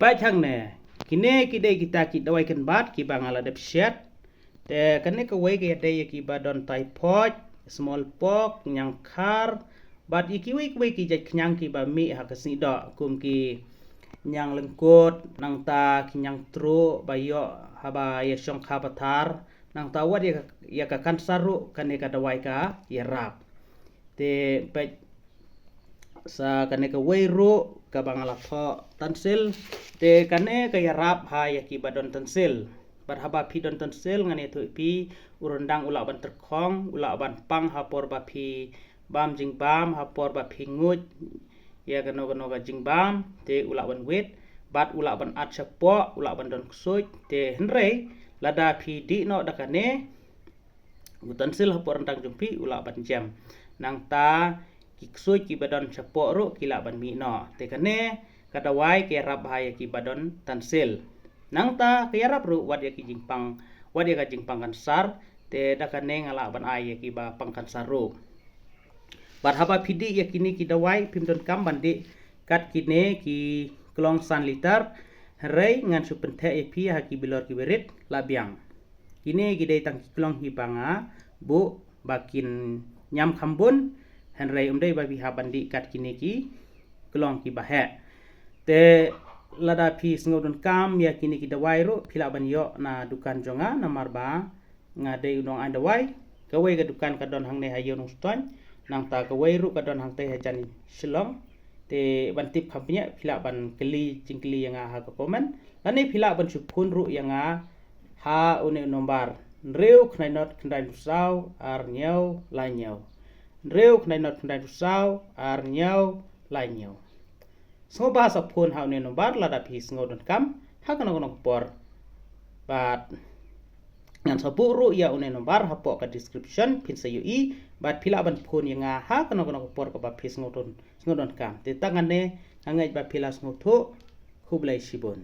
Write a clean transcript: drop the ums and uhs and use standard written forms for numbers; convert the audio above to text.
Bacangnya, kini kita dawai kan bat kiba ngala dep syat. Te kene ka wai ke ya kiba don typhoid, smallpox, nyangkar, bat iki wai ki jat nyang kiba mi ha kasni do kum ki nyang lengkot nang ta kinyang tru bayo haba ya syong khabatar nang ta wad ya ka kan saru kane ka dawai ka ya rap. Te pet sa kane ka wai ru ka bangala tho tansil te kane ka ya rap ha ya ki badon tansil bar haba pi don tansil ngane tu pi urundang ula ban terkhong ula ban pang ha por ba pi bam jing bam ha por ba pi ngut ya kano ka jing bam te ula ban wet bat ula ban at chapo ula ban don ksoi te henrei lada pi di no da kane utansil ha por ndang jumpi ula ban jam nang ta kiksoi ki badon chapo ru kila ban mi no te kane kadawai ke rap bahaya ki badon tansil nang ta ke rap ru wad ya ki jingpang wad ya ka jingpang kan sar te da kane ngala ban ai ki ba pang kan saru bar haba pidi ya kini ki dawai pimdon kam bandi kat kine ki klong san liter rei ngan su penthe e pi ha ki bilor ki berit labiang kini ki dei tang klong hi banga bu bakin nyam khambun henrei umdei babi ha bandi kat kini ki klong ki bahe te lada pi sngodon kam ya kini ki dawai ru pila ban yo na dukan jonga na marba ngade unong an dawai kawai ka dukan ka don hang ne hayo nong ston nang ta kawai ru ka don hang te hajan shilong te ban tip kampnya pila ban keli jingkli yang ha ka komen lani pila ban supun ru yang ha une nombar reu knai not knai sau ar nyau la nyau reu knai not knai sau ar nyau la nyau so bahasa pun ha une nombar lada pi sngodon kam ha kana por bat ngan sabu ru ya une nombar ha po ka description pin sa ui bat pila ban pun yang ha kana por ka ba pi sngodon kam te tangane angai ba pila sngodho khublai sibon